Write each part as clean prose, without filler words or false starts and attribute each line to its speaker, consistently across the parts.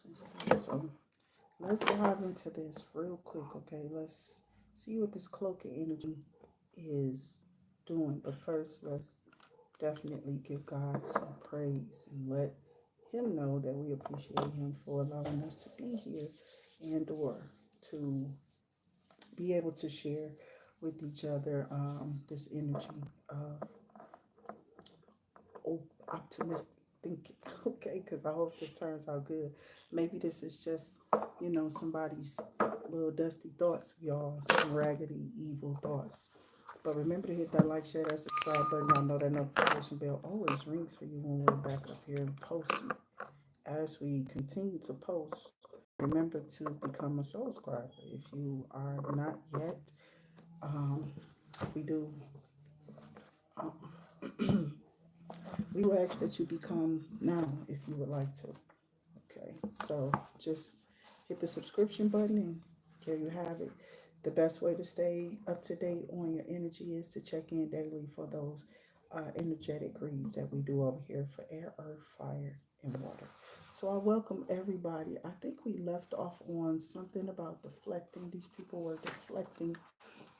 Speaker 1: system. So let's dive into this real quick, okay? Let's see what this cloaking energy is doing. But first, let's definitely give God some praise and let Him know that we appreciate Him for allowing us to be here and or to be able to share with each other this energy of optimistic thinking, okay? Because I hope this turns out good. Maybe this is just, somebody's little dusty thoughts, y'all, some raggedy, evil thoughts. But remember to hit that like, share, that subscribe button. Y'all know that notification bell always rings for you when we're back up here and posting. As we continue to post, remember to become a soul scriber. If you are not yet, we do. We will ask that you become now if you would like to. Okay, so just hit the subscription button and there you have it. The best way to stay up to date on your energy is to check in daily for those energetic reads that we do over here for air, earth, fire, and water. So I welcome everybody. I think we left off on something about deflecting. These people were deflecting.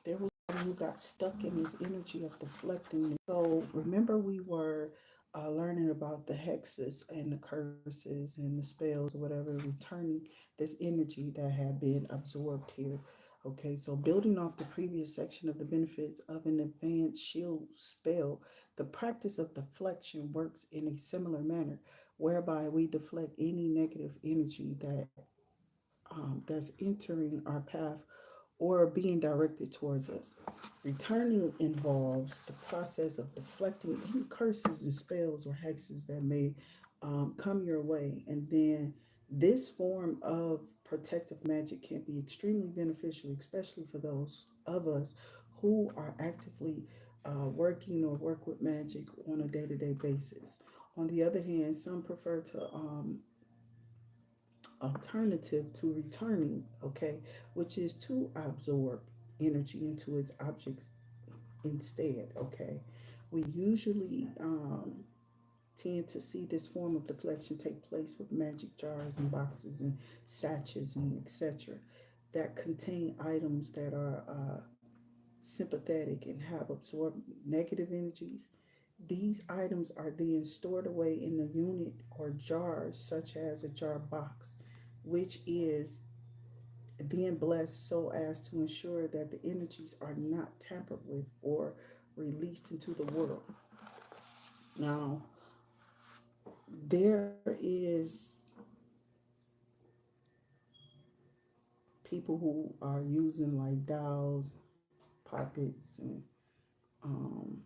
Speaker 1: There was someone who got stuck in this energy of deflecting. So remember, we were learning about the hexes and the curses and the spells or whatever, returning this energy that had been absorbed here. Okay, so building off the previous section of the benefits of an advanced shield spell, the practice of deflection works in a similar manner, whereby we deflect any negative energy that's entering our path or being directed towards us. Returning involves the process of deflecting any curses and spells or hexes that may come your way. And then this form of protective magic can be extremely beneficial, especially for those of us who are actively working or work with magic on a day-to-day basis. On the other hand, some prefer to alternative to returning, okay, which is to absorb energy into its objects instead, okay. We usually tend to see this form of deflection take place with magic jars and boxes and sachets and etc. that contain items that are sympathetic and have absorbed negative energies. These items are then stored away in a unit or jar, such as a jar box, which is then blessed so as to ensure that the energies are not tampered with or released into the world. Now, there is people who are using like dolls, puppets, and um,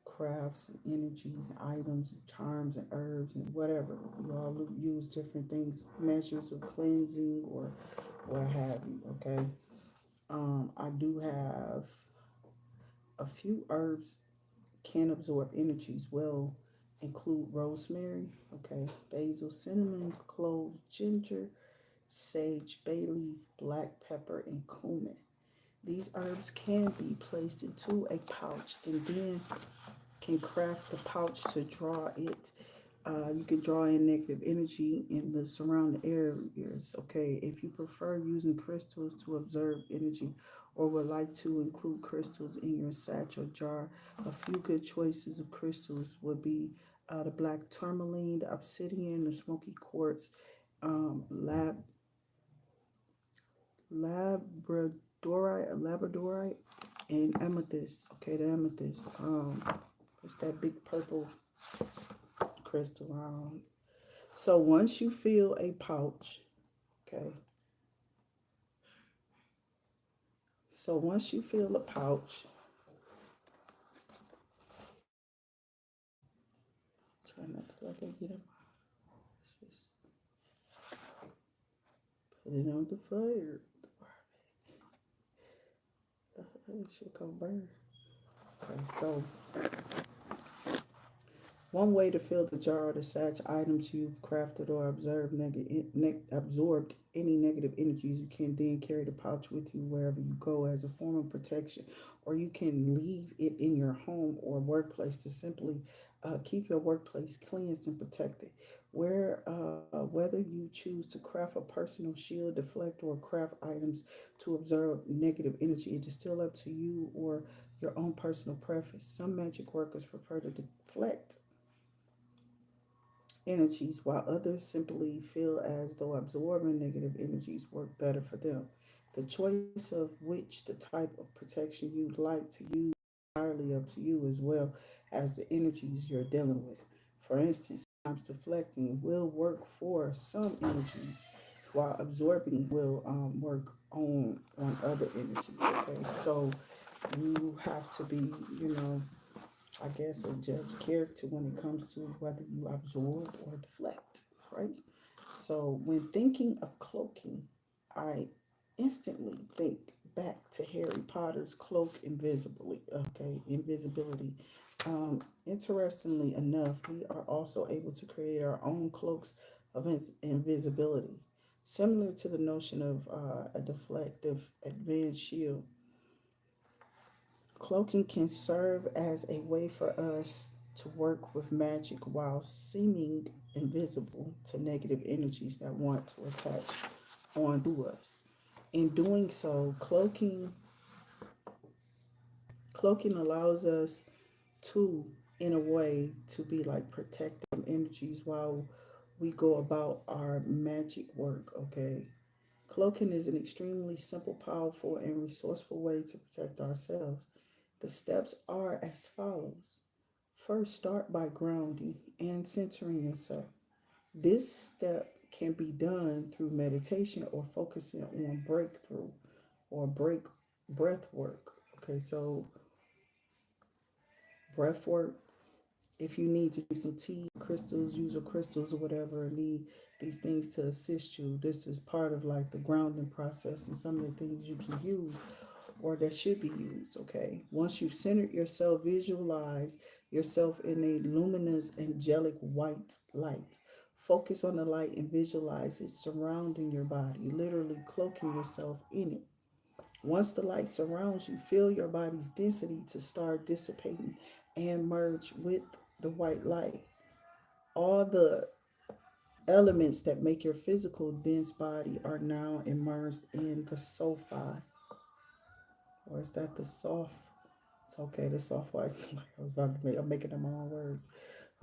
Speaker 1: crafts and energies and items and charms and herbs and whatever. We all use different things, measures of cleansing or what have you, okay? I do have a few herbs can absorb energies well, include rosemary, okay, basil, cinnamon, clove, ginger, sage, bay leaf, black pepper, and cumin. These herbs can be placed into a pouch and then can craft the pouch to draw it. You can draw in negative energy in the surrounding areas. Okay, if you prefer using crystals to observe energy or would like to include crystals in your satchel jar, a few good choices of crystals would be the black tourmaline, the obsidian, the smoky quartz, labradorite, and amethyst. Okay, the amethyst. It's that big purple crystal. So once you fill a pouch, okay. So once you fill a pouch, try not to let that get up. Just put it on the fire. It should go burn. Okay, so one way to fill the jar or the satch items you've crafted or absorbed any negative energies. You can then carry the pouch with you wherever you go as a form of protection, or you can leave it in your home or workplace to simply keep your workplace cleansed and protected. Whether you choose to craft a personal shield, deflect, or craft items to absorb negative energy, it is still up to you or your own personal preference. Some magic workers prefer to deflect energies, while others simply feel as though absorbing negative energies work better for them. The choice of which the type of protection you'd like to use is entirely up to you, as well as the energies you're dealing with. For instance, sometimes deflecting will work for some energies, while absorbing will work on other energies. Okay, so you have to be, you know, I guess, a judge character when it comes to whether you absorb or deflect, right? So when thinking of cloaking, I instantly think back to Harry Potter's cloak invisibility. Interestingly enough, we are also able to create our own cloaks of invisibility, similar to the notion of a deflective advanced shield. Cloaking can serve as a way for us to work with magic while seeming invisible to negative energies that want to attach onto us. In doing so, cloaking allows us to, in a way, to be like protective energies while we go about our magic work. Okay, cloaking is an extremely simple, powerful, and resourceful way to protect ourselves. The steps are as follows. First, start by grounding and centering yourself. This step can be done through meditation or focusing on breakthrough or breath work. Okay, so breath work, if you need to do some tea, crystals, use your crystals or whatever, need these things to assist you. This is part of like the grounding process and some of the things you can use or that should be used. Okay, once you've centered yourself, visualize yourself in a luminous angelic white light. Focus on the light and visualize it surrounding your body, literally cloaking yourself in it. Once the light surrounds you, feel your body's density to start dissipating and merge with the white light. All the elements that make your physical dense body are now immersed in the SoFi, or is that the soft? It's okay, the soft white. I was about to make. I'm making them my own words.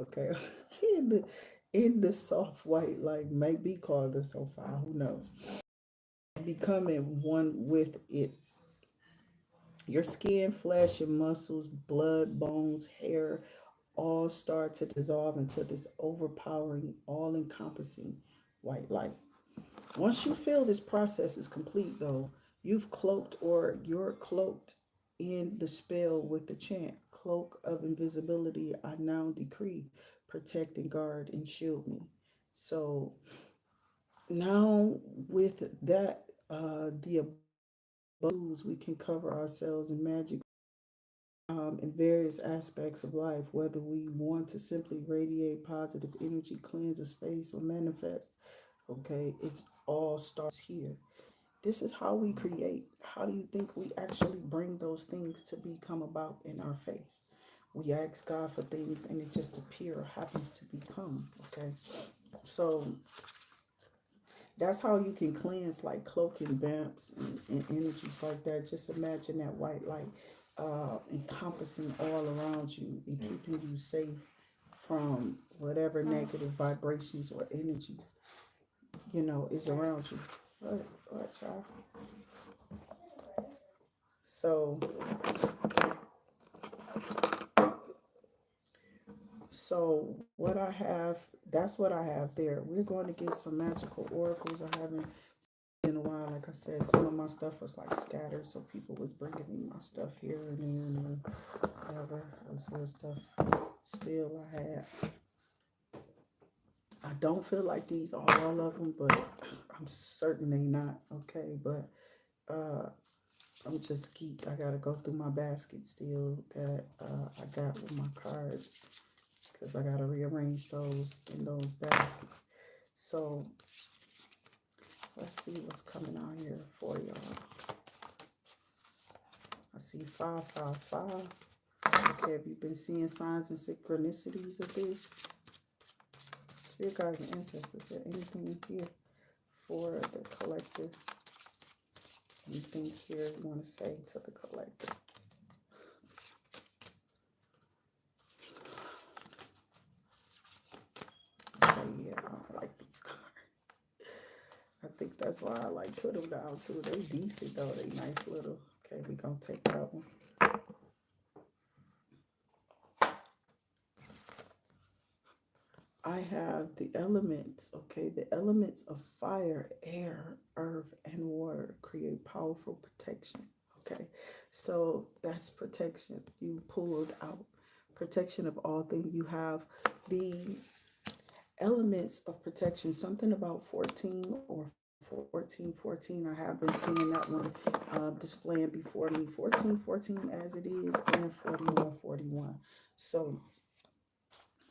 Speaker 1: Okay, in the soft white, like may be called the SoFi. Who knows? Becoming one with it. Your skin, flesh, and muscles, blood, bones, hair, all start to dissolve into this overpowering, all-encompassing white light. Once you feel this process is complete, though, you're cloaked in the spell with the chant, Cloak of invisibility, I now decree, protect and guard and shield me. So now with that, the above, we can cover ourselves in magic in various aspects of life, whether we want to simply radiate positive energy, cleanse a space, or manifest. Okay, it's all starts here. This is how we create. How do you think we actually bring those things to become about in our face? We ask God for things and it just appear happens to become. Okay. So that's how you can cleanse like cloaking vamps and energies like that. Just imagine that white light encompassing all around you and keeping you safe from whatever negative vibrations or energies, is around you. What, child? So, what I have, that's what I have there. We're going to get some magical oracles. I haven't in a while. Like I said, some of my stuff was like scattered, so people was bringing me my stuff here and there and whatever. This little stuff still I had. I don't feel like these are all of them, but I'm certain they not. Okay, but I'm just geeked. I gotta go through my basket still that I got with my cards because I gotta rearrange those in those baskets. So Let's see what's coming out here for y'all. I see 555. Okay, have you been seeing signs and synchronicities of this? Spirit guides and ancestors, is there anything here for the collective? Anything here you want to say to the collective? Okay, yeah, I don't like these cards. I think that's why I like put them down too. They decent though. They nice little. Okay, we gonna take that one. I have the elements, okay? The elements of fire, air, earth, and water create powerful protection, okay? So that's protection. You pulled out protection of all things. You have the elements of protection, something about 14 or 1414. I have been seeing that one displaying before me. 1414 as it is, and 4141. So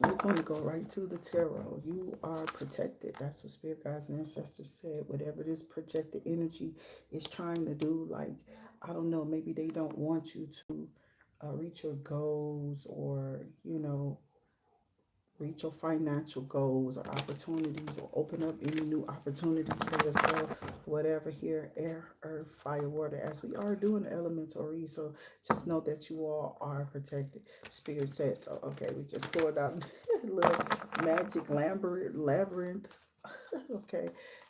Speaker 1: we're going to go right to the tarot. You are protected. That's what spirit guides and ancestors said. Whatever this projected energy is trying to do, like, I don't know, maybe they don't want you to reach your goals, or, you know, reach your financial goals or opportunities, or open up any new opportunities for yourself, whatever here, air, earth, fire, water, as we are doing the elementary. So just know that you all are protected. Spirit said so. Okay, we just pulled out a little magic labyrinth. Okay,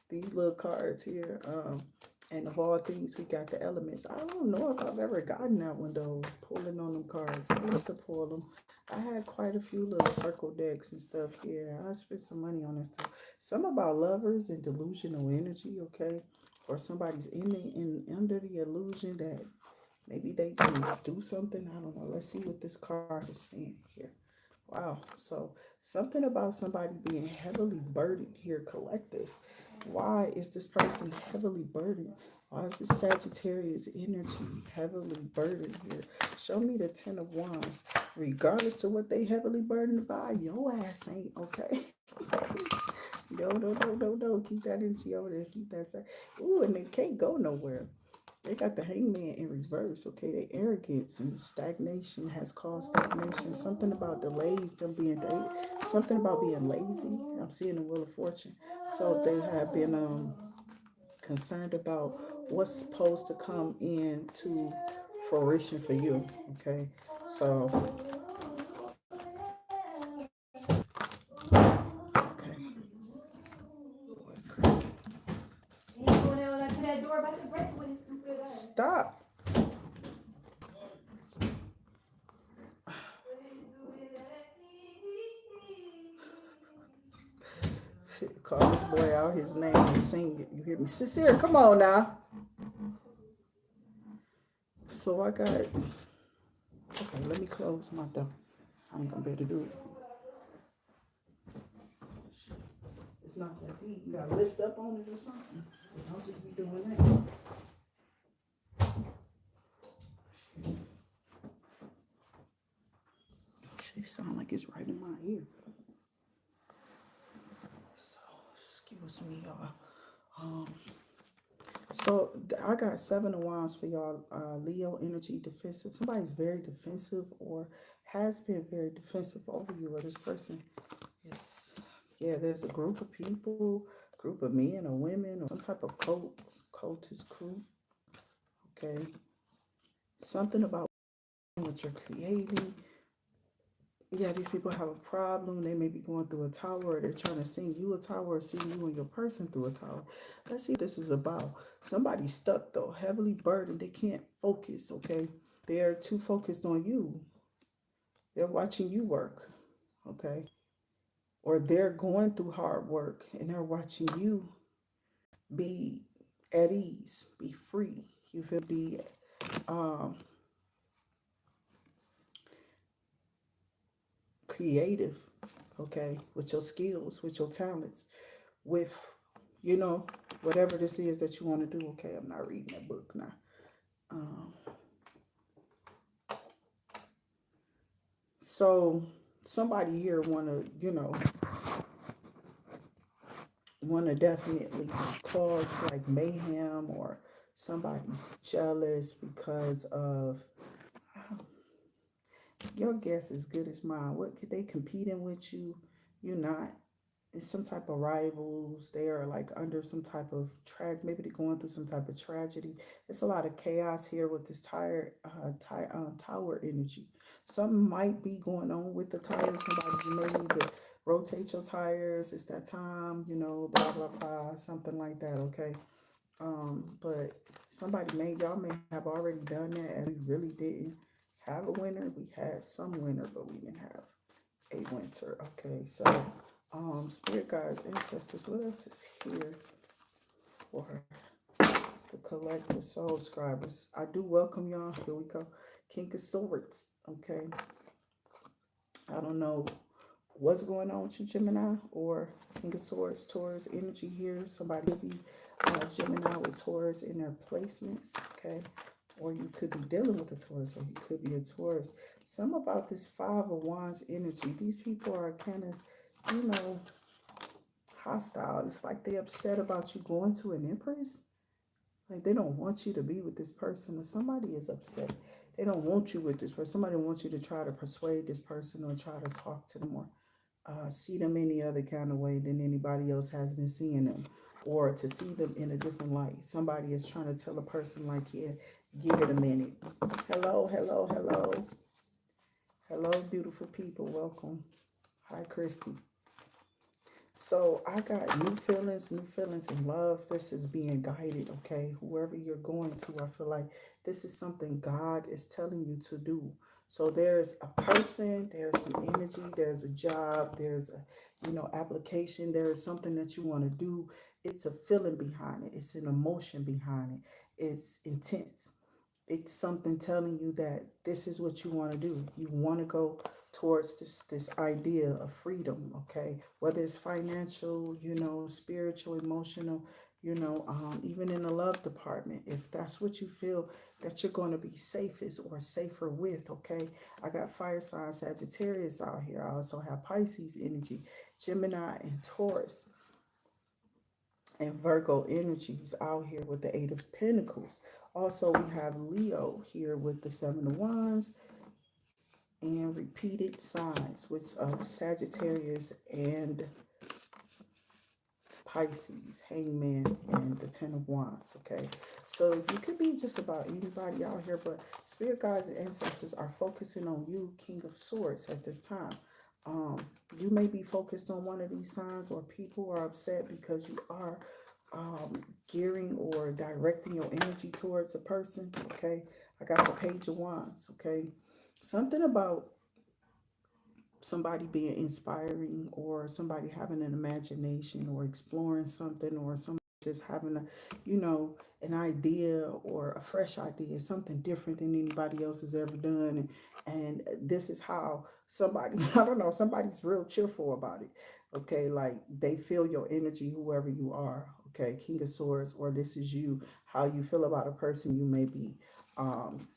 Speaker 1: these little cards here. And of all things, we got the elements. I don't know if I've ever gotten that one though, pulling on them cards. I used to pull them. I had quite a few little circle decks and stuff here. I spent some money on that stuff. Some about lovers and delusional energy, okay? Or somebody's under the illusion that maybe they can do something. I don't know. Let's see what this card is saying here. Wow. So something about somebody being heavily burdened here, collective. Why is this person heavily burdened? Why is this Sagittarius energy heavily burdened here? Show me the 10 of Wands. Regardless to what they heavily burdened by, your ass ain't okay. No. Keep that energy over there. Keep that side. Ooh, and they can't go nowhere. They got the hangman in reverse, okay? Their arrogance and stagnation has caused stagnation. Something about delays, them being something about being lazy. I'm seeing the Wheel of Fortune. So they have been concerned about what's supposed to come into fruition for you, okay? So, okay. Stop. Shit, call this boy out his name and sing it. You hear me? Sincere, come on now. So I got, okay, let me close my door. So I'm gonna be able to do it. It's not that deep. You gotta lift up on it or something. Don't just be doing that. It sounds like it's right in my ear. So, excuse me, y'all. So I got 7 of Wands for y'all. Leo energy, defensive. Somebody's very defensive or has been very defensive over you, or this person is, yeah, there's a group of people, group of men or women, or some type of cultist group. Okay. Something about what you're creating. Yeah, these people have a problem. They may be going through a tower, or they're trying to sing you a tower, or sing you and your person through a tower. Let's see what this is about. Somebody's stuck though, heavily burdened. They can't focus, okay? They're too focused on you. They're watching you work, okay? Or they're going through hard work and they're watching you be at ease, be free. You feel be creative, okay, with your skills, with your talents, with, you know, whatever this is that you want to do. Okay, I'm not reading that book now. So somebody here want to, you know, want to definitely cause like mayhem, or somebody's jealous because of, your guess is good as mine. What could they competing with you? You're not. It's some type of rivals. They are like under some type of maybe they're going through some type of tragedy. It's a lot of chaos here with this tower energy. Something might be going on with the tires. Somebody, you may need to rotate your tires. It's that time, blah blah blah, something like that. Okay. But y'all may have already done that, and we really didn't have a winner. We had some winner, but we didn't have a winter. Okay, so spirit guides, ancestors, what else is here for the collective soul scribers? I do welcome y'all. Here we go. King of Swords. Okay. I don't know what's going on with you, Gemini, or King of Swords, Taurus energy here. Somebody could be Gemini with Taurus in their placements, okay? Or you could be dealing with a Taurus, or you could be a Taurus. Some about this Five of Wands energy. These people are kind of, hostile. It's like they upset about you going to an Empress. Like they don't want you to be with this person, or somebody is upset. They don't want you with this person. Somebody wants you to try to persuade this person, or try to talk to them, or see them any other kind of way than anybody else has been seeing them, or to see them in a different light. Somebody is trying to tell a person, like, yeah, give it a minute. Hello, hello, hello. Hello, beautiful people. Welcome. Hi, Christy. So I got new feelings in love. This is being guided, okay? Whoever you're going to, I feel like this is something God is telling you to do. So there's a person, there's some energy, there's a job, there's a, application, there's something that you want to do. It's a feeling behind it. It's an emotion behind it. It's intense. It's something telling you that this is what you want to do. You want to go towards this idea of freedom, okay? Whether it's financial, spiritual, emotional, even in the love department, if that's what you feel that you're going to be safest or safer with, okay? I got fire sign Sagittarius out here. I also have Pisces energy, Gemini, and Taurus, and Virgo energies out here with the Eight of Pentacles. Also, we have Leo here with the Seven of Wands, and repeated signs, which of Sagittarius and Pisces, Hangman, and the Ten of Wands. Okay, so you could be just about anybody out here, but spirit guides and ancestors are focusing on you, King of Swords, at this time. You may be focused on one of these signs, or people are upset because you are gearing or directing your energy towards a person. Okay, I got the Page of Wands. Okay, something about somebody being inspiring, or somebody having an imagination, or exploring something, or somebody just having a, an idea, or a fresh idea, something different than anybody else has ever done. And this is how somebody, I don't know, somebody's real cheerful about it. Okay, like they feel your energy, whoever you are. Okay, King of Swords, or this is you, how you feel about a person you may be. Um,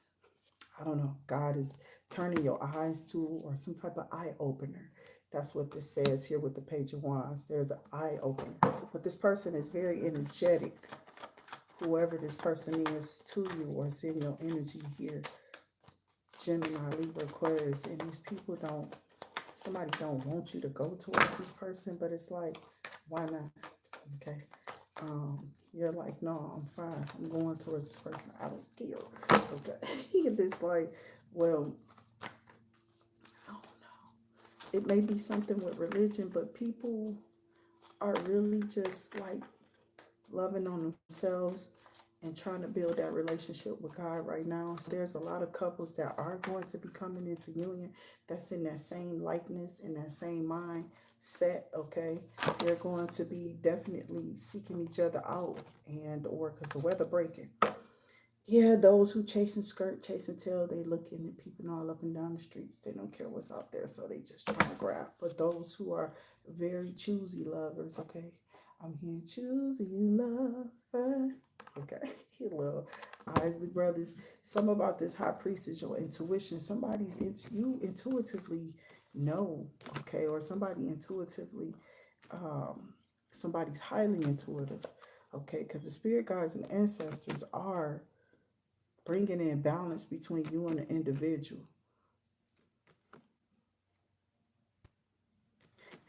Speaker 1: I don't know, God is turning your eyes to, or some type of eye opener. That's what this says here with the Page of Wands. There's an eye opener. But this person is very energetic, whoever this person is to you, or seeing your energy here. Gemini, Libra, Aquarius, and these people somebody don't want you to go towards this person, but it's like, why not? Okay. You're like, no, I'm fine. I'm going towards this person. I don't care. Okay. It's like, well, I don't know. It may be something with religion, but people are really just like loving on themselves and trying to build that relationship with God right now. So there's a lot of couples that are going to be coming into union that's in that same likeness, in that same mind set. Okay, they're going to be definitely seeking each other out, and or because the weather breaking. Yeah, those who chasing skirt, chasing tail, they looking at people all up and down the streets. They don't care what's out there, so they just trying to grab. But those who are very choosy lovers, okay, I'm here choosy lover. Okay, well, Isley Brothers, some about this high priestess, your intuition. Somebody's into you intuitively know, okay, or somebody intuitively Somebody's highly intuitive, okay? Because the spirit guides and ancestors are bringing in balance between you and the individual.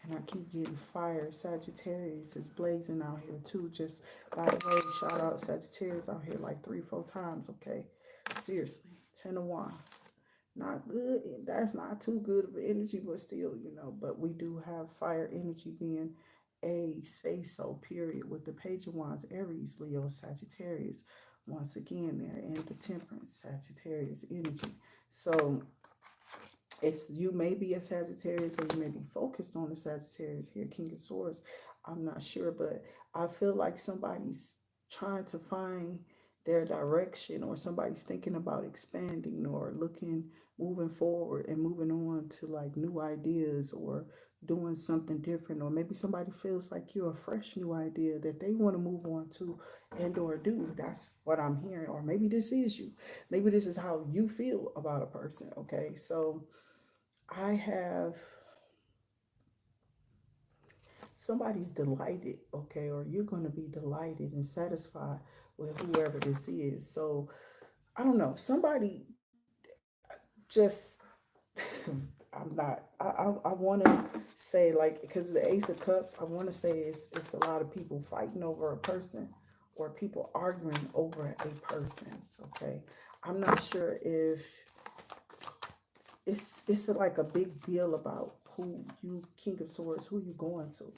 Speaker 1: And I keep getting fire. Sagittarius is blazing out here too. Just by the way, shout out Sagittarius out here like 3, 4 times, okay? Seriously. 10 of Wands. Not good. That's not too good of an energy, but still, but we do have fire energy being a say so period with the Page of Wands, Aries, Leo, Sagittarius. Once again, there and the Temperance, Sagittarius energy. So it's you may be a Sagittarius or you may be focused on the Sagittarius here, King of Swords. I'm not sure, but I feel like somebody's trying to find their direction, or somebody's thinking about expanding or looking, moving forward and moving on to like new ideas or doing something different, or maybe somebody feels like you're a fresh new idea that they want to move on to and or do. That's what I'm hearing. Or maybe this is you. Maybe this is how you feel about a person. Okay, so I have somebody's delighted, okay, or you're going to be delighted and satisfied with whoever this is. So I don't know, somebody just, I'm not, I want to say, like, because of the Ace of Cups, I want to say it's a lot of people fighting over a person or people arguing over a person, okay. I'm not sure if it's like a big deal about who you, King of Swords, who you going to,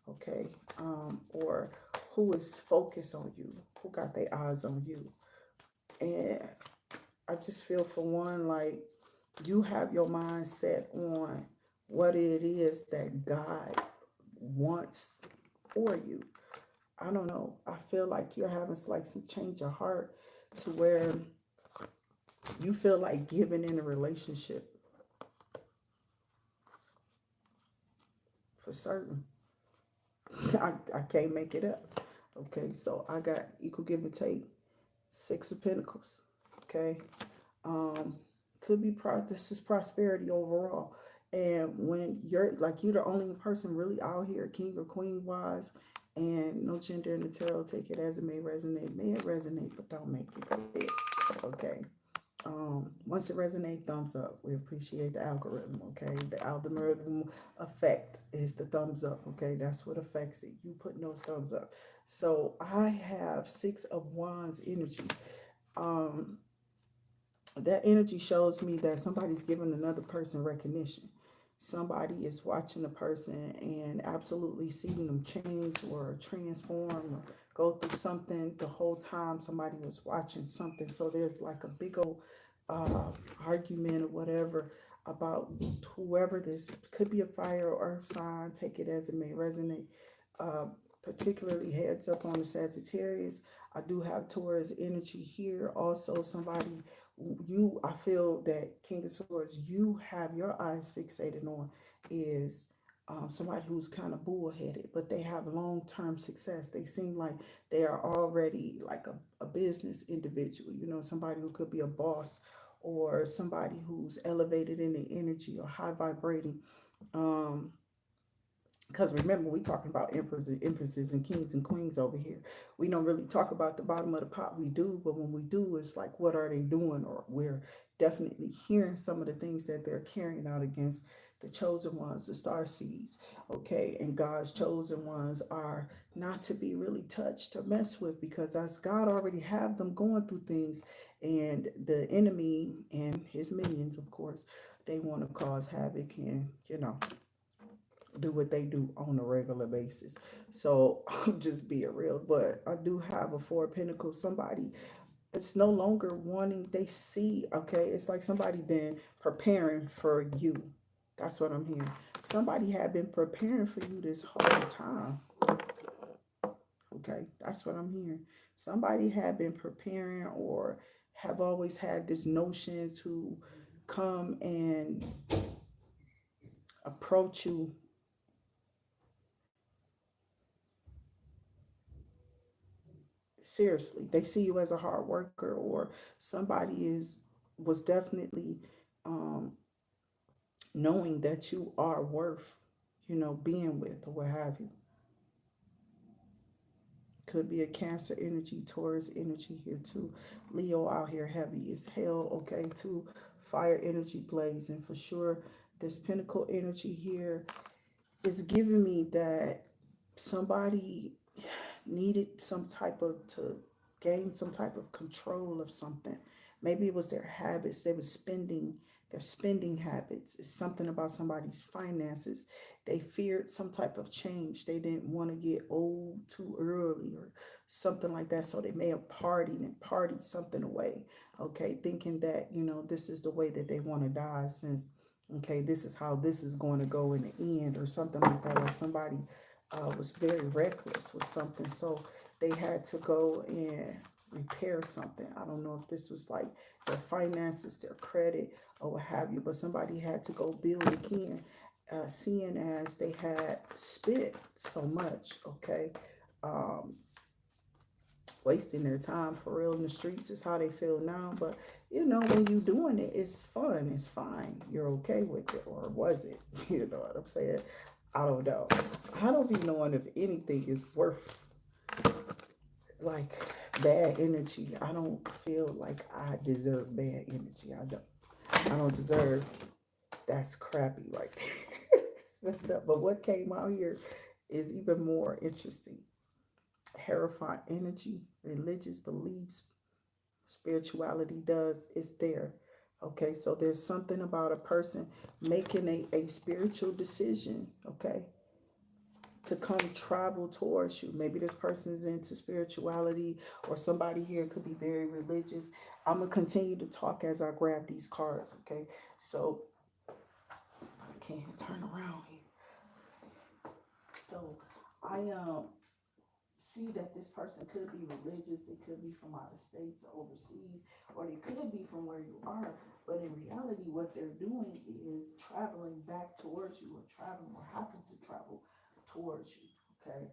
Speaker 1: okay, or who is focused on you, who got their eyes on you. And I just feel, for one, like you have your mind set on what it is that God wants for you. I don't know, I feel like you're having like some change of heart to where you feel like giving in a relationship for certain. I can't make it up. Okay, so I got equal give and take, 6 of Pentacles. Okay, um, could be this is prosperity overall. And when you're the only person really out here, king or queen wise, and no gender in the tarot, take it as it may resonate. May it resonate, but don't make it fit. Okay. Once it resonates, thumbs up. We appreciate the algorithm, okay? The algorithm effect is the thumbs up, okay? That's what affects it. You putting those thumbs up. So I have 6 of Wands energy. Um, that energy shows me that somebody's giving another person recognition. Somebody is watching a person and absolutely seeing them change or transform or go through something the whole time somebody was watching something. So there's like a big old uh, argument or whatever about whoever this could be, a fire or earth sign, take it as it may resonate. Uh, Particularly heads up on the Sagittarius. I do have Taurus energy here. Also, somebody I feel that King of Swords, you have your eyes fixated on is somebody who's kind of bullheaded, but they have long-term success. They seem like they are already like a business individual, somebody who could be a boss, or somebody who's elevated in the energy or high vibrating. Um, because remember, we talking about emperors and empresses and kings and queens over here. We don't really talk about the bottom of the pot. We do, but when we do, it's like, what are they doing? Or we're definitely hearing some of the things that they're carrying out against the chosen ones, the star seeds. Okay, and God's chosen ones are not to be really touched or messed with, because as God already have them going through things, and the enemy and his minions, of course, they want to cause havoc and do what they do on a regular basis. So I'm just being real. But I do have a 4 of Pentacles. Somebody it's no longer wanting, they see, okay, it's like somebody been preparing for you. That's what I'm hearing. Somebody had been preparing for you this whole time. Okay, that's what I'm hearing. Somebody had been preparing or have always had this notion to come and approach you. Seriously, they see you as a hard worker, or somebody was definitely um knowing that you are worth being with, or what have you. Could be a Cancer energy, Taurus energy here too. Leo out here heavy as hell, okay, too. Fire energy blazing for sure. This Pentacle energy here is giving me that somebody needed some type of to gain some type of control of something. Maybe it was their habits. They were spending their spending habits. It's something about somebody's finances. They feared some type of change. They didn't want to get old too early or something like that. So they may have partied something away. Okay, thinking that, this is the way that they want to die since okay, this is how this is going to go in the end or something like that. Or somebody was very reckless with something. So they had to go and repair something. I don't know if this was like their finances, their credit, or what have you, but somebody had to go build again, seeing as they had spent so much, okay? Um, Wasting their time for real in the streets is how they feel now. But when you doing it, it's fun, it's fine. You're okay with it, or was it? You know what I'm saying? I don't know. I don't be knowing if anything is worth like bad energy. I don't feel like I deserve bad energy. I don't deserve that's crappy right there. It's messed up. But what came out here is even more interesting. Terrifying energy, religious beliefs, spirituality does is there. Okay, so there's something about a person making a spiritual decision, okay, to come travel towards you. Maybe this person is into spirituality, or somebody here could be very religious. I'm gonna continue to talk as I grab these cards, okay? So I can't even turn around here. So I see that this person could be religious, they could be from out of states or overseas, or they could be from where you are, but in reality what they're doing is traveling back towards you, or traveling, or happen to travel towards you. Okay.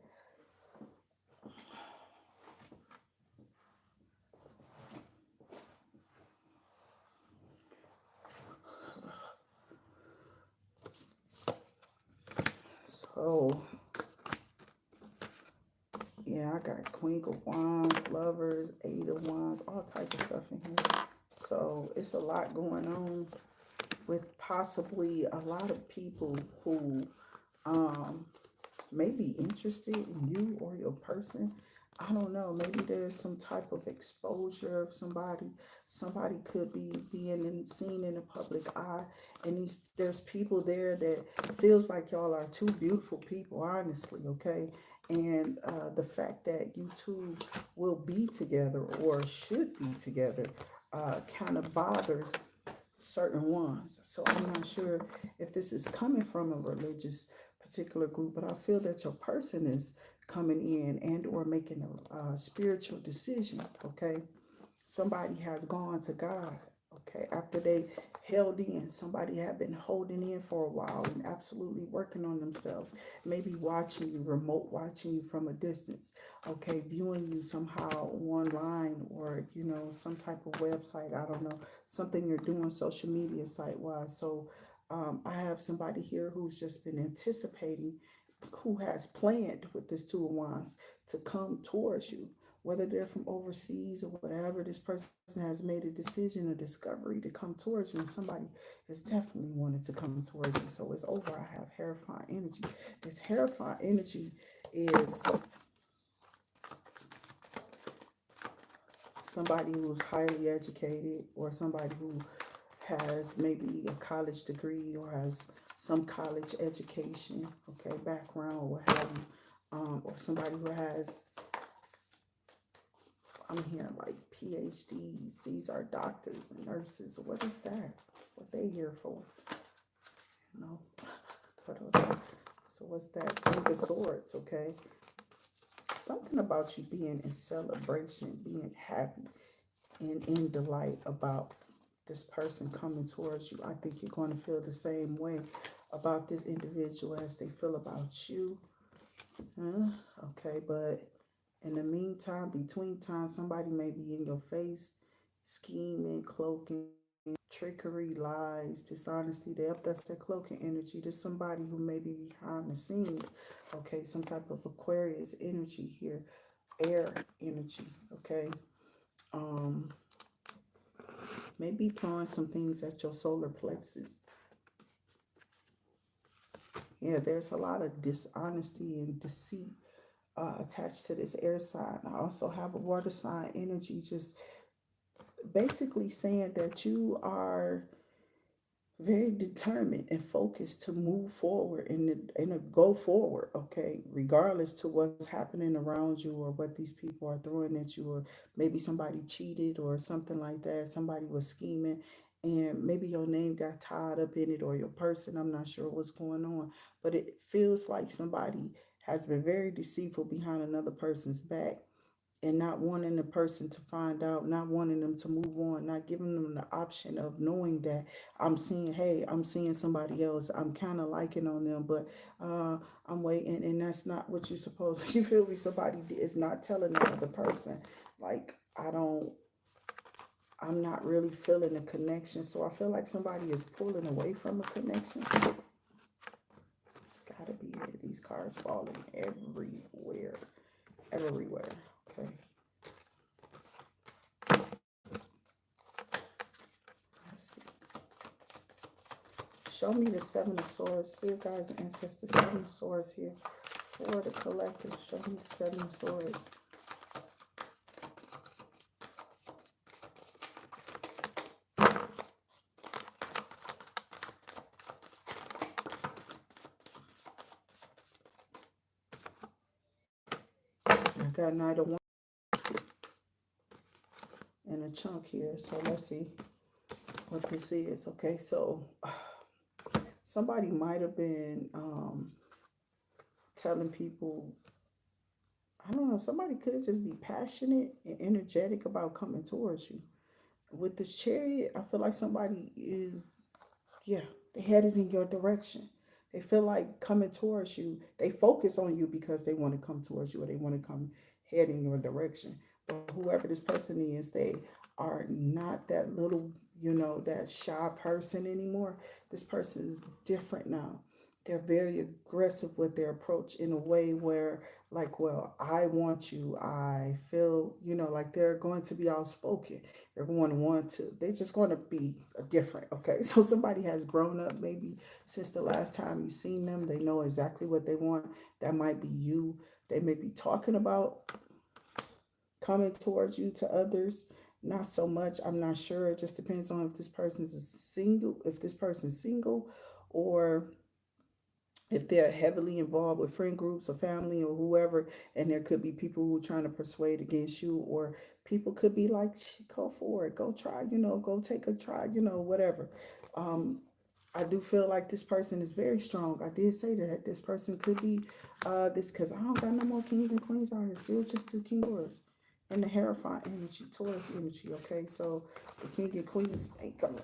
Speaker 1: So yeah, I got Queen of Wands, Lovers, Eight of Wands, all type of stuff in here. So it's a lot going on with possibly a lot of people who may be interested in you or your person. I don't know. Maybe there's some type of exposure of somebody. Somebody could be seen in the public eye, and there's people there that feels like y'all are two beautiful people, honestly. Okay, and the fact that you two will be together or should be together kind of bothers certain ones. So I'm not sure if this is coming from a religious particular group, but I feel that your person is coming in and or making a spiritual decision. Okay, somebody has gone to God. Okay, after they held in, somebody had been holding in for a while and absolutely working on themselves, maybe watching you, remote watching you from a distance, okay, viewing you somehow online, or some type of website, I don't know, something you're doing social media site wise. So I have somebody here who's just been anticipating, who has planned with this Two of Wands to come towards you, whether they're from overseas or whatever. This person has made a decision, a discovery to come towards you, and somebody has definitely wanted to come towards you. So it's over. I have terrifying energy. This terrifying energy is somebody who's highly educated, or somebody who has maybe a college degree or has some college education, okay, background, or what have you, or somebody who has, I'm hearing like PhDs. These are doctors and nurses. What is that? What they here for? You know. So what's that? King of Swords. Okay. Something about you being in celebration, being happy, and in delight about this person coming towards you. I think you're going to feel the same way about this individual as they feel about you. Huh? Okay, but in the meantime, between time, somebody may be in your face, scheming, cloaking, trickery, lies, dishonesty. That's their cloaking energy. There's somebody who may be behind the scenes. Okay, some type of Aquarius energy here. air energy, okay? Um, Maybe throwing some things at your solar plexus. Yeah, there's a lot of dishonesty and deceit attached to this air sign. I also have a water sign energy, just basically saying that you are very determined and focused to move forward and go forward, okay, regardless to what's happening around you or what these people are throwing at you, or maybe somebody cheated or something like that, somebody was scheming, and maybe your name got tied up in it, or your person, I'm not sure what's going on, but it feels like somebody has been very deceitful behind another person's back, and not wanting the person to find out, not wanting them to move on, not giving them the option of knowing that I'm seeing, hey, I'm seeing somebody else, I'm kind of liking on them, but uh, I'm waiting, and that's not what you're supposed to. You feel me? Somebody is not telling the other person, like, I'm not really feeling a connection, so I feel like somebody is pulling away from a connection. It's gotta be it. These cards falling everywhere, everywhere. Okay. Let's see. Show me the Seven of Swords. Spirit guides and ancestors. Seven of Swords here for the collective. Show me the Seven of Swords. I got Knight of Wands and a chunk here. So let's see what this is. Okay, so somebody might have been telling people, I don't know, somebody could just be passionate and energetic about coming towards you. With this chariot, I feel like somebody is, yeah, they headed in your direction. They feel like coming towards you. They focus on you because they want to come towards you, or they want to come head in your direction. But whoever this person is, they are not that little, that shy person anymore. This person is different now. They're very aggressive with their approach in a way where, like, well, I want you. I feel, like they're going to be outspoken. They're going to want to, they're just going to be different. Okay. So somebody has grown up maybe since the last time you seen them. They know exactly what they want. That might be you. They may be talking about coming towards you to others. Not so much. I'm not sure. It just depends on if this person's a single, if this person's single, or if they're heavily involved with friend groups or family or whoever, and there could be people who are trying to persuade against you, or people could be like, go for it, go try, go take a try, whatever. Um, I do feel like this person is very strong. I did say that this person could be this, because I don't got no more kings and queens out here. Still just two king Taurus and the Hierophant energy, Taurus energy. Okay, so the king and queens ain't coming.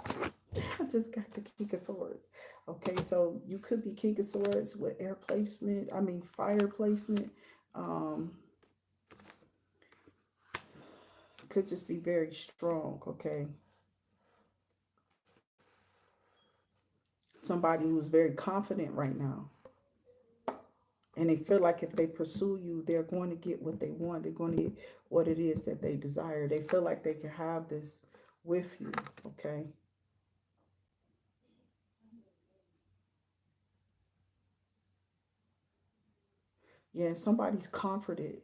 Speaker 1: I just got the king of swords. Okay, so you could be king of swords with air placement. I mean fire placement. Um, could just be very strong. Okay, somebody who's very confident right now, and they feel like if they pursue you, they're going to get what they want. They're going to get what it is that they desire. They feel like they can have this with you. Okay. Yeah, somebody's comforted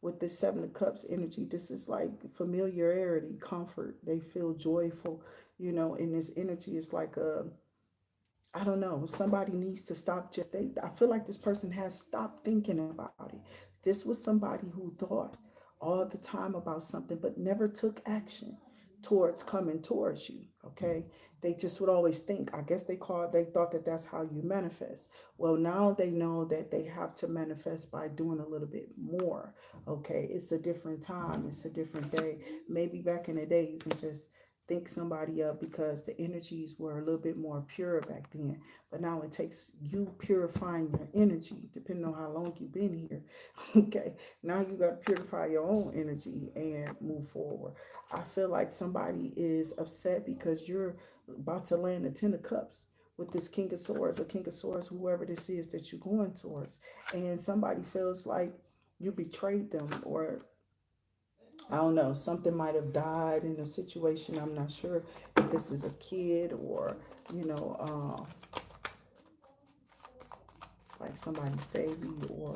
Speaker 1: with this Seven of Cups energy. This is like familiarity, comfort. They feel joyful, in this energy. It's like I don't know. Somebody needs to stop. I feel like this person has stopped thinking about it. This was somebody who thought all the time about something, but never took action towards coming towards you. Okay. They just would always think. I guess they thought that that's how you manifest. Well, now they know that they have to manifest by doing a little bit more. Okay. It's a different time. It's a different day. Maybe back in the day, you can just think somebody up because the energies were a little bit more pure back then. But now it takes you purifying your energy, depending on how long you've been here. Okay, now you got to purify your own energy and move forward. I feel like somebody is upset because you're about to land the Ten of Cups with this King of Swords or King of Swords, whoever this is that you're going towards. And somebody feels like you betrayed them, or I don't know, something might have died in a situation. I'm not sure if this is a kid or, you know, like somebody's baby or,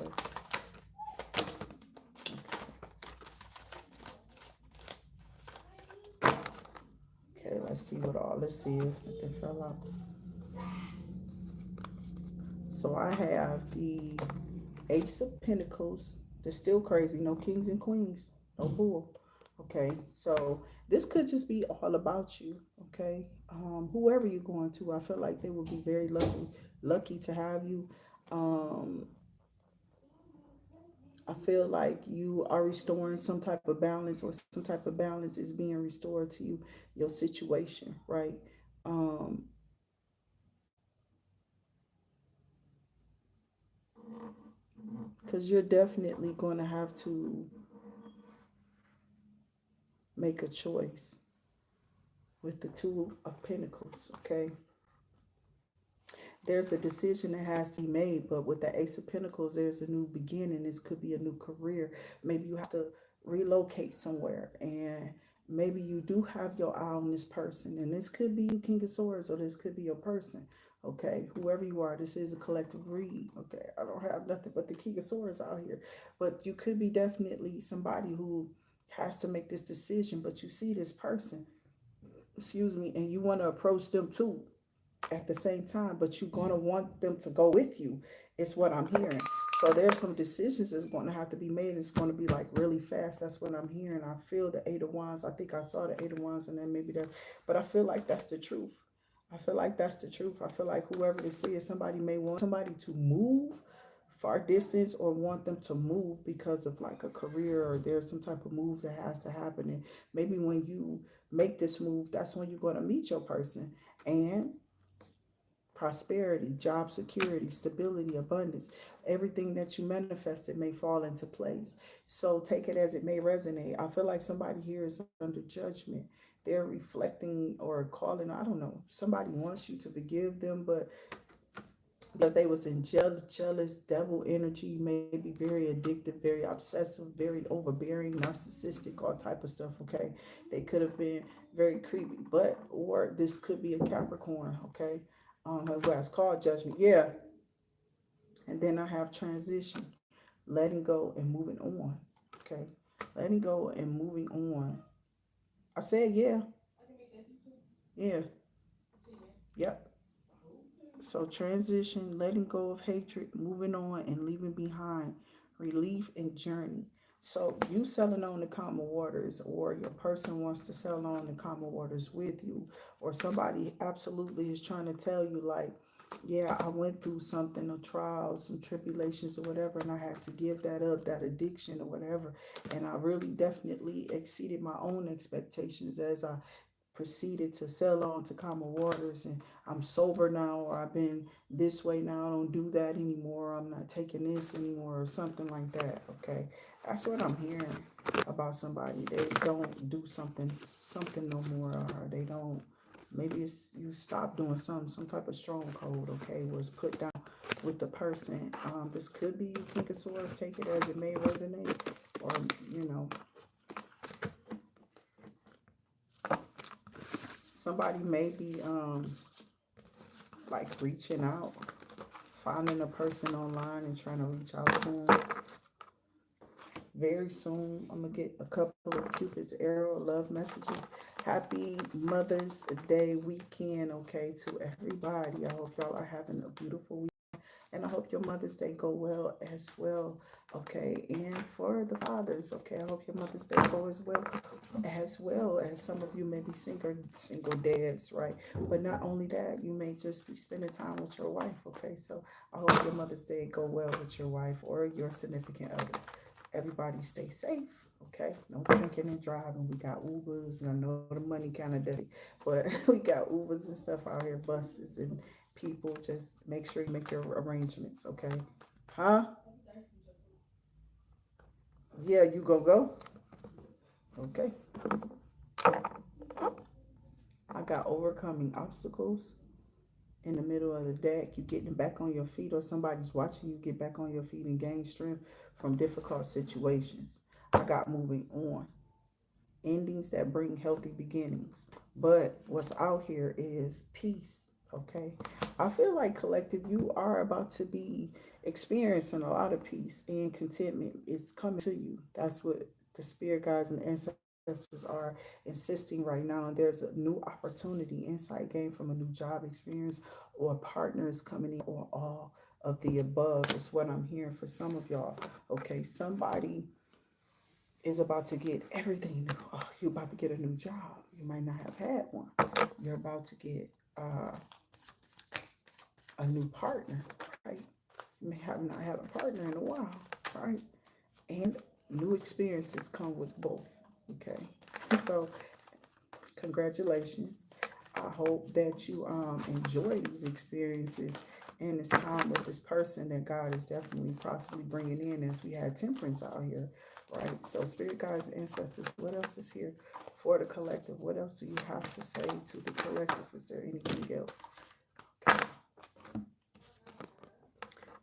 Speaker 1: okay, let's see what all this is that they fell out. So I have the Ace of Pentacles. They're still crazy. No kings and queens. No bull. Okay, so this could just be all about you. Okay, whoever you're going to, I feel like they will be very lucky to have you. Um, I feel like you are restoring some type of balance, or some type of balance is being restored to you, your situation, right? Um, because you're definitely going to have to make a choice with the Two of Pentacles, okay? There's a decision that has to be made, but with the Ace of Pentacles, there's a new beginning. This could be a new career. Maybe you have to relocate somewhere, and maybe you do have your eye on this person, and this could be you, King of Swords, or this could be your person. Okay, whoever you are, this is a collective read. Okay, I don't have nothing but the King of Swords out here, but you could be definitely somebody who has to make this decision, but you see this person, excuse me, and you want to approach them too at the same time, but you're going to want them to go with you, is what I'm hearing. So there's some decisions that's going to have to be made. It's going to be like really fast. That's what I'm hearing. I feel the Eight of Wands. I think I saw the Eight of Wands, and then maybe that's, but I feel like that's the truth. I feel like that's the truth. I feel like whoever this is, somebody may want somebody to move far distance, or want them to move because of like a career, or there's some type of move that has to happen. And maybe when you make this move, that's when you're going to meet your person. And prosperity, job security, stability, abundance, everything that you manifested may fall into place. So take it as it may resonate. I feel like somebody here is under judgment. They're reflecting or calling, I don't know, somebody wants you to forgive them, but because they was in jealous devil energy, maybe very addictive, very obsessive, very overbearing, narcissistic, all type of stuff. Okay, they could have been very creepy, but or this could be a Capricorn. Okay, who has called judgment. Yeah, and then I have transition, letting go and moving on. Okay, letting go and moving on. I said yeah, yeah, yep. So transition, letting go of hatred, moving on and leaving behind, relief and journey. So you selling on the common waters, or your person wants to sell on the common waters with you, or somebody absolutely is trying to tell you like, yeah, I went through something, a trial, some tribulations or whatever, and I had to give that up, that addiction or whatever. And I really definitely exceeded my own expectations as I proceeded to sail on to calmer waters, and I'm sober now, or I've been this way now, I don't do that anymore, I'm not taking this anymore, or something like that. Okay, that's what I'm hearing about somebody. They don't do something no more, or they don't, maybe it's you stop doing some type of stronghold, okay, was put down with the person. This could be you, King of Swords. Take it as it may resonate, or you know, somebody may be like reaching out, finding a person online and trying to reach out to them. Very soon, I'm gonna get a couple of Cupid's arrow love messages. Happy Mother's Day weekend, okay, to everybody. I hope y'all are having a beautiful week. And I hope your Mother's Day go well as well. Okay. And for the fathers, okay, I hope your Mother's Day go as well. As well as some of you may be single dads, right? But not only that, you may just be spending time with your wife. Okay. So I hope your Mother's Day go well with your wife or your significant other. Everybody stay safe. Okay, no drinking and driving. We got Ubers, and I know the money kind of does, but we got Ubers and stuff out here, buses and people. Just make sure you make your arrangements. Okay, huh? Yeah, you go. Okay, I got overcoming obstacles in the middle of the deck. You getting back on your feet, or somebody's watching you get back on your feet and gain strength from difficult situations. I got moving on. endings that bring healthy beginnings. But what's out here is peace. Okay. I feel like collective, you are about to be experiencing a lot of peace and contentment. It's coming to you. That's what the spirit guides and ancestors are insisting right now. And there's a new opportunity, insight gained from a new job experience, or partners coming in, or all of the above is what I'm hearing for some of y'all. Okay. Somebody is about to get everything new. Oh, you're about to get a new job. You might not have had one. You're about to get a new partner, right? You may have not had a partner in a while, right? And new experiences come with both. Okay. So congratulations. I hope that you enjoy these experiences and this time with this person that God is definitely possibly bringing in, as we had temperance out here, right? So spirit guides, ancestors, what else is here for the collective? What else do you have to say to the collective? Is there anything else? Okay.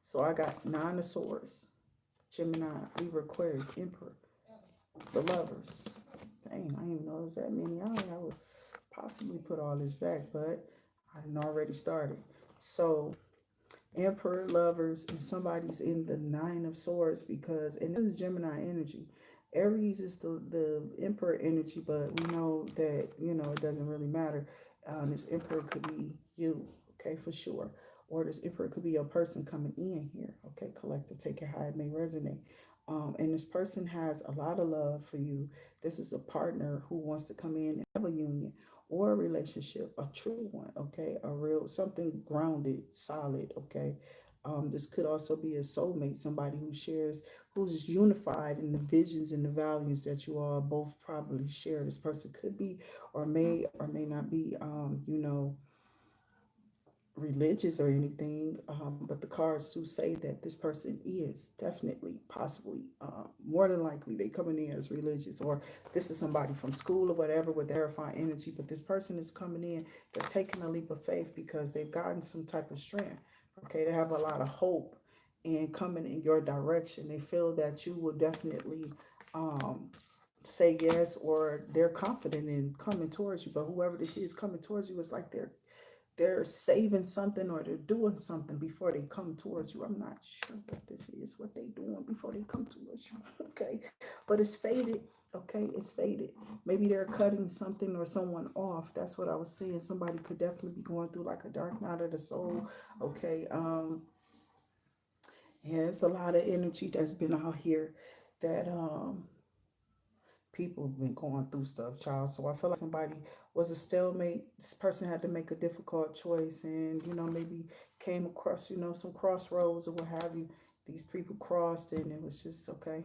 Speaker 1: So I got Nine of Swords, Gemini, Libra, Aquarius, Emperor, the Lovers. Dang, I didn't even know it was that many. I would possibly put all this back, but I didn't already started. So Emperor, Lovers, and somebody's in the Nine of Swords, because, and this is Gemini energy. Aries is the Emperor energy, but we know that, it doesn't really matter. This Emperor could be you, okay, for sure. Or this Emperor could be a person coming in here, okay, collective, take it how it may resonate. And this person has a lot of love for you. This is a partner who wants to come in and have a union or a relationship, a true one, okay, a real something grounded, solid, okay. This could also be a soulmate, somebody who shares, who's unified in the visions and the values that you all both probably share. This person could be, or may not be, religious or anything, but the cards do say that this person is definitely, possibly, more than likely, they coming in as religious, or this is somebody from school or whatever with verifying energy. But this person is coming in, they're taking a leap of faith because they've gotten some type of strength. Okay, they have a lot of hope and coming in your direction. They feel that you will definitely say yes, or they're confident in coming towards you. But whoever this is coming towards you, it's like they're saving something, or they're doing something before they come towards you. I'm not sure what this is, what they doing before they come towards you. Okay. But it's faded. Okay. It's faded. Maybe they're cutting something or someone off. That's what I was saying. Somebody could definitely be going through like a dark night of the soul. Okay. Yeah, it's a lot of energy that's been out here that people have been going through stuff, child. So I feel like somebody was a stalemate. This person had to make a difficult choice, and maybe came across, some crossroads or what have you. These people crossed, and it was just okay.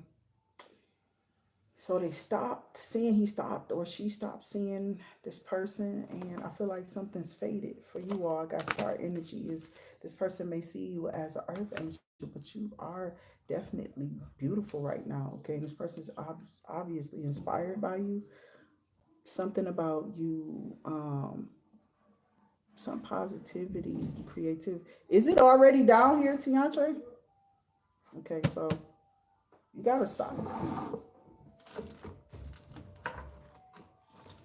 Speaker 1: So they stopped seeing, he stopped or she stopped seeing this person, and I feel like something's faded for you all. I got star energy. Is this person may see you as an earth angel, but you are definitely beautiful right now. Okay, and this person's obviously inspired by you. Something about you, some positivity, creative. Is it already down here, Tiantre? Okay, so you gotta stop.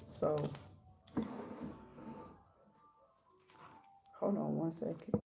Speaker 1: So hold on one second.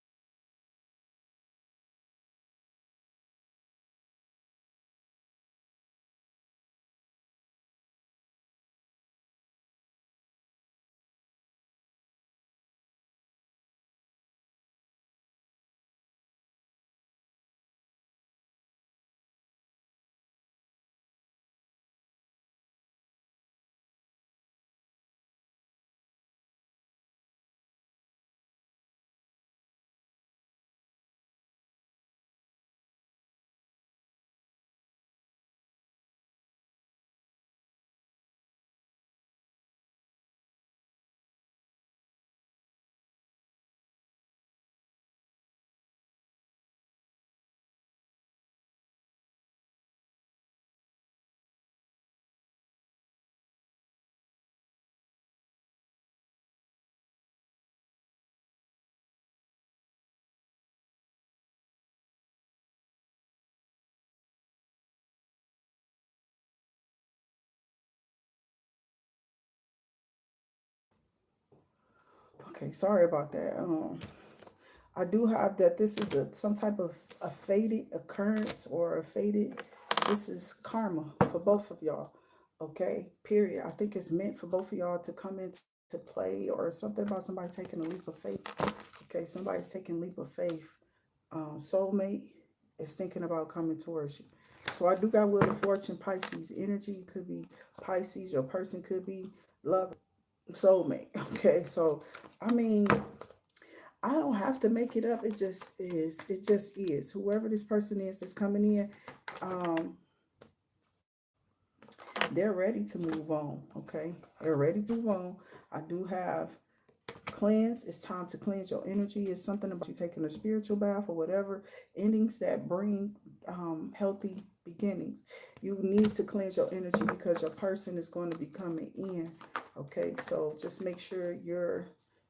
Speaker 1: Okay, sorry about that. I do have that this is some type of a fated occurrence or a fated, this is karma for both of y'all. Okay, period. I think it's meant for both of y'all to come into play, or something about somebody taking a leap of faith. Okay, somebody's taking a leap of faith. Soulmate is thinking about coming towards you. So I do got Wheel of Fortune, Pisces energy. It could be Pisces. Your person could be love, soulmate. Okay, so I mean, I don't have to make it up. It just is. It just is. Whoever this person is that's coming in, um, they're ready to move on. Okay, they're ready to move on. I do have cleanse. It's time to cleanse your energy. It's something about you taking a spiritual bath or whatever. Endings that bring healthy beginnings. You need to cleanse your energy because your person is going to be coming in. Okay, so just make sure you're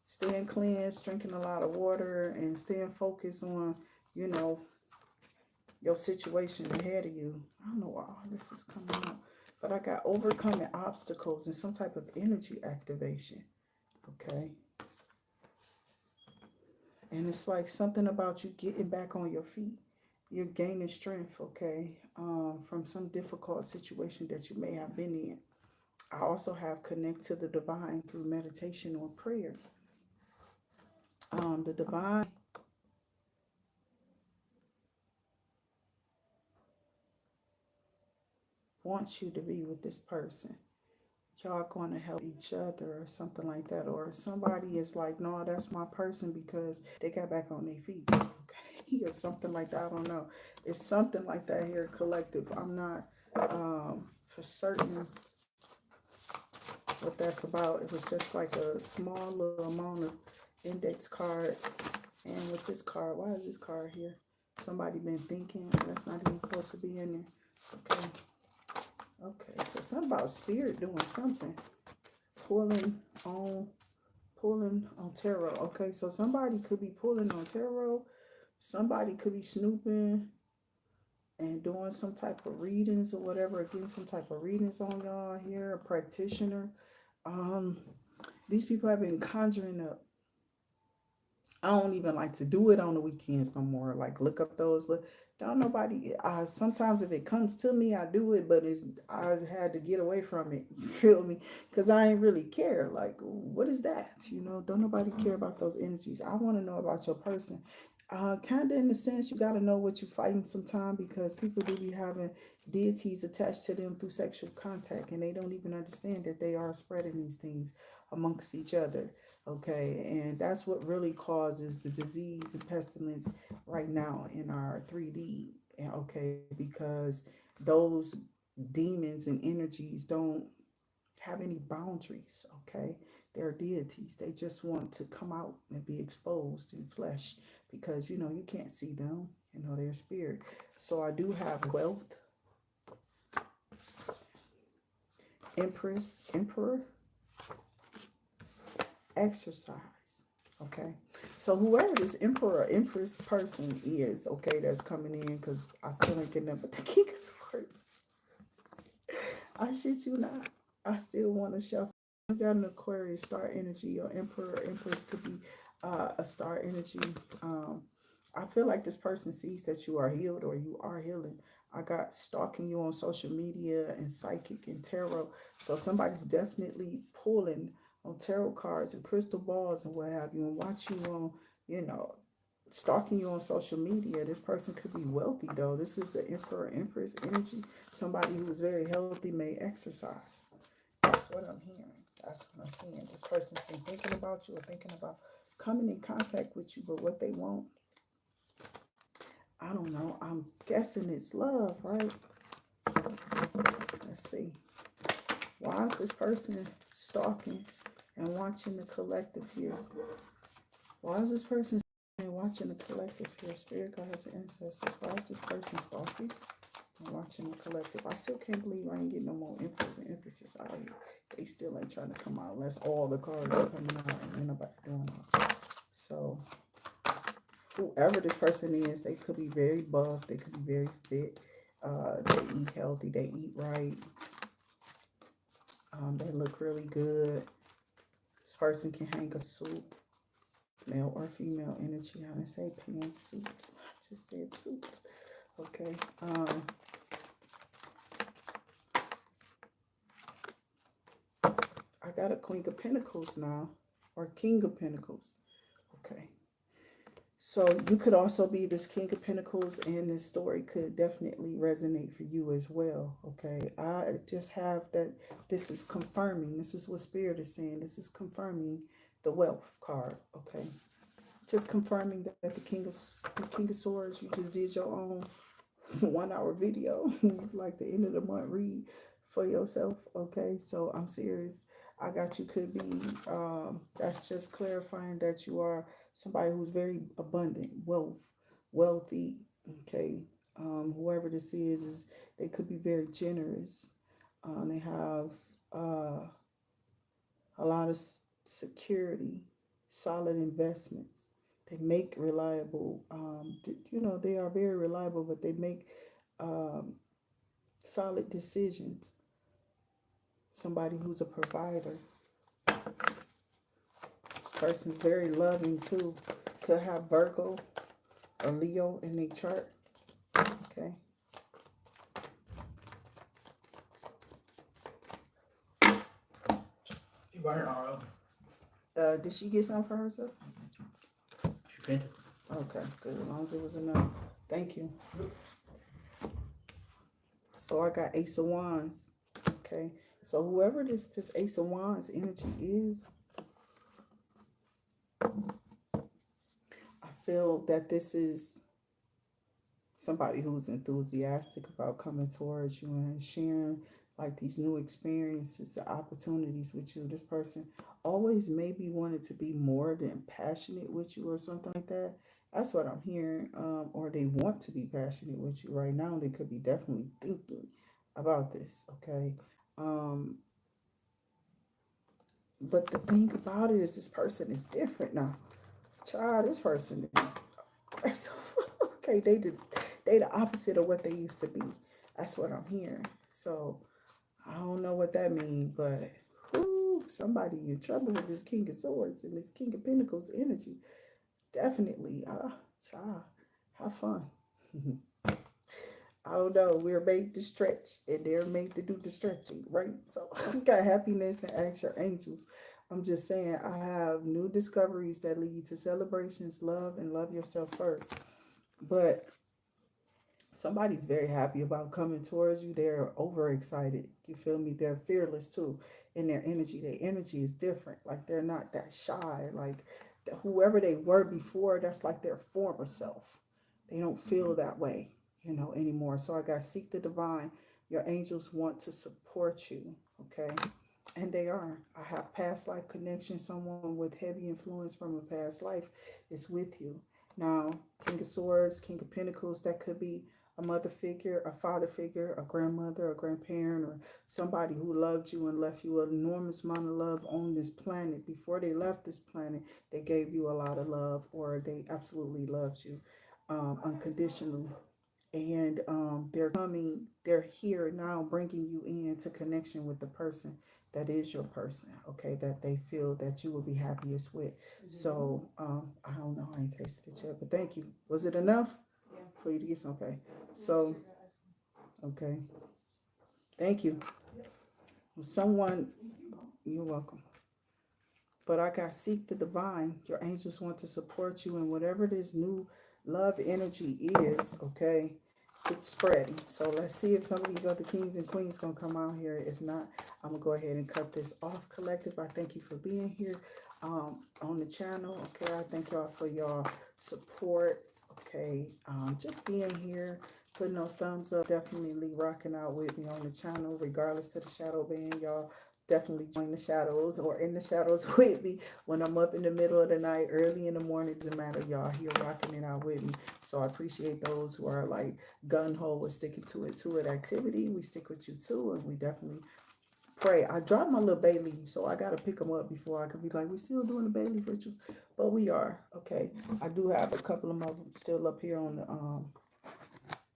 Speaker 1: staying cleansed, drinking a lot of water, and staying focused on, you know, your situation ahead of you. I don't know why all this is coming up, but I got overcoming obstacles and some type of energy activation. Okay. And it's like something about you getting back on your feet. You're gaining strength, okay, from some difficult situation that you may have been in. I also have connect to the divine through meditation or prayer. The divine wants you to be with this person. Y'all going to help each other or something like that. Or somebody is like, no, that's my person because they got back on their feet. Okay, or something like that. I don't know. It's something like that here, collective. I'm not for certain what that's about. It was just like a small little amount of index cards. And with this card, why is this card here? Somebody been thinking that's not even supposed to be in there. Okay. Okay, so something about spirit doing something. Pulling on tarot. Okay, so somebody could be pulling on tarot. Somebody could be snooping and doing some type of readings or whatever, getting some type of readings on y'all here, a practitioner. Um, these people have been conjuring up. I don't even like to do it on the weekends no more. Like look up those. Don't nobody. Sometimes if it comes to me, I do it, but I had to get away from it. You feel me? Because I ain't really care. Like what is that? You know, don't nobody care about those energies. I want to know about your person. Kind of in the sense you got to know what you're fighting sometime because people do be having deities attached to them through sexual contact and they don't even understand that they are spreading these things amongst each other. Okay, and that's what really causes the disease and pestilence right now in our 3D. Okay, because those demons and energies don't have any boundaries. Okay, they're deities. They just want to come out and be exposed in flesh because you know you can't see them. You know their spirit. So I do have wealth, empress, emperor, exercise. Okay, so whoever this emperor or empress person is, okay, that's coming in, because I still ain't getting up with the king of swords. I shit you not. I still want to shuffle. You got an Aquarius star energy, or emperor or empress could be a star energy. I feel like this person sees that you are healed or you are healing. I got stalking you on social media and psychic and tarot. So somebody's definitely pulling on tarot cards and crystal balls and what have you, and watch you on, you know, stalking you on social media. This person could be wealthy though. This is the emperor empress energy. Somebody who is very healthy may exercise. That's what I'm hearing. That's what I'm seeing. This person's been thinking about you or thinking about coming in contact with you, but what they want, I don't know. I'm guessing it's love, right? Let's see. Why is this person stalking and watching the collective here? Why is this person and watching the collective here? Spirit guides and ancestors. Why is this person stalking and watching the collective? I still can't believe I ain't getting no more emperors and empresses out here. They still ain't trying to come out unless all the cards are coming out and ain't nobody doing it. So whoever this person is, they could be very buff. They could be very fit. They eat healthy. They eat right. They look really good. This person can hang a suit. male or female energy. I didn't say pantsuit. I just said suit. Okay. I got a Queen of Pentacles now, or King of Pentacles. Okay. So you could also be this King of Pentacles, and this story could definitely resonate for you as well. Okay. I just have that this is confirming. This is what Spirit is saying. This is confirming the wealth card. Okay. Just confirming that the King of Swords, you just did your own 1 hour video, like the end of the month read for yourself. Okay, so I'm serious. I got you. Could be that's just clarifying that you are somebody who's very abundant, wealthy. Okay, whoever this is they could be very generous. They have a lot of security, solid investments. They make reliable, they are very reliable, but they make um, solid decisions. Somebody who's a provider. This person's very loving too. Could have Virgo or Leo in their chart. Okay.
Speaker 2: She running RO.
Speaker 1: Did she get something for herself?
Speaker 2: She fainted.
Speaker 1: Okay, good. As long as it was enough. Thank you. So I got Ace of Wands. Okay. So whoever this Ace of Wands energy is, I feel that this is somebody who's enthusiastic about coming towards you and sharing like these new experiences, the opportunities with you. This person always maybe wanted to be more than passionate with you or something like that. That's what I'm hearing. Or they want to be passionate with you right now. They could be definitely thinking about this. Okay. Um, but the thing about it is this person is different now. Child, this person is aggressive. Okay, they the opposite of what they used to be. That's what I'm hearing. So I don't know what that means, but whoo, somebody in trouble with this King of Swords and this King of Pentacles energy. Definitely, child, have fun. I don't know. We're made to stretch, and they're made to do the stretching, right? So I got happiness and ask your angels. I'm just saying, I have new discoveries that lead to celebrations, love, and love yourself first. But somebody's very happy about coming towards you. They're overexcited. You feel me? They're fearless too in their energy. Their energy is different. Like they're not that shy. Like whoever they were before, that's like their former self. They don't feel that way, anymore. So I got seek the divine. Your angels want to support you. Okay. And they are. I have past life connection. Someone with heavy influence from a past life is with you. Now, King of Swords, King of Pentacles, that could be a mother figure, a father figure, a grandmother, a grandparent, or somebody who loved you and left you an enormous amount of love on this planet. Before they left this planet, they gave you a lot of love, or they absolutely loved you unconditionally. And they're here now bringing you into connection with the person that is your person, okay, that they feel that you will be happiest with. So I don't know, I ain't tasted it yet, but thank you. Was it enough for you to get some? Okay. So okay, thank you. Someone, you're welcome. But I got seek the divine. Your angels want to support you in whatever this new love energy is, okay? It's spreading. So let's see if some of these other kings and queens gonna come out here. If not, I'm gonna go ahead and cut this off. Collective, I thank you for being here on the channel. Okay, I thank y'all for your support. Okay, just being here, putting those thumbs up, definitely rocking out with me on the channel, regardless of the shadow band, y'all. Definitely join the shadows or in the shadows with me when I'm up in the middle of the night, early in the morning. Doesn't matter, y'all here rocking it out with me. So I appreciate those who are like gun ho with sticking to it activity. We stick with you too, and we definitely pray. I dropped my little bayleaf, so I gotta pick them up before I could be like, we still doing the bayleaf rituals, but we are. Okay, I do have a couple of them still up here on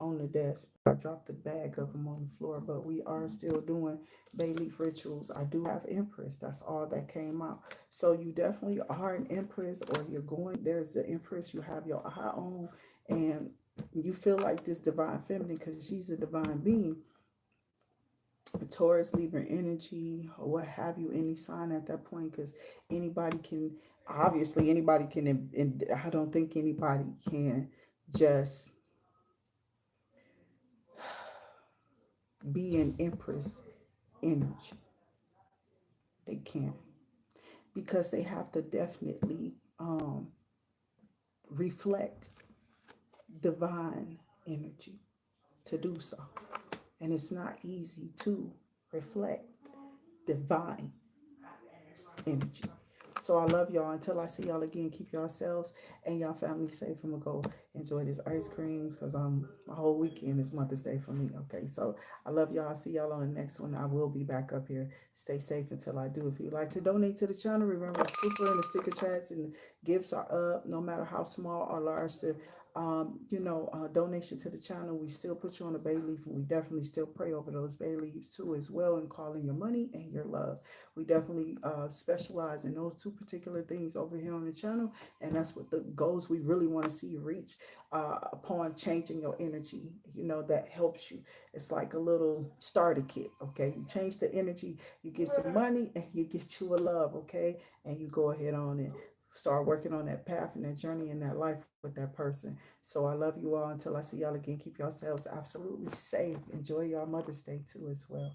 Speaker 1: on the desk. I dropped the bag of them on the floor, but we are still doing bayleaf rituals. I do have Empress. That's all that came out. So you definitely are an Empress, or you're going, there's the Empress you have your eye on, and you feel like this divine feminine because she's a divine being. Taurus, Libra energy, or what have you, any sign at that point, because anybody can, obviously, anybody can, and I don't think anybody can just be an Empress energy. They can't, because they have to definitely reflect divine energy to do so. And it's not easy to reflect divine energy. So I love y'all. Until I see y'all again, keep yourselves and y'all family safe. I'm gonna go enjoy this ice cream because my whole weekend is Mother's Day for me. Okay, so I love y'all. I'll see y'all on the next one. I will be back up here. Stay safe until I do. If you'd like to donate to the channel, remember the super and the sticker chats and the gifts are up, no matter how small or large the donation to the channel. We still put you on a bay leaf, and we definitely still pray over those bay leaves too, as well, and calling your money and your love. We definitely specialize in those two particular things over here on the channel, and that's what the goals we really want to see you reach upon changing your energy. That helps you. It's like a little starter kit. Okay, you change the energy, you get some money, and you get you a love. Okay, and you go ahead on and start working on that path and that journey in that life with that person. So I love you all. Until I see y'all again, keep yourselves absolutely safe. Enjoy your Mother's Day too as well.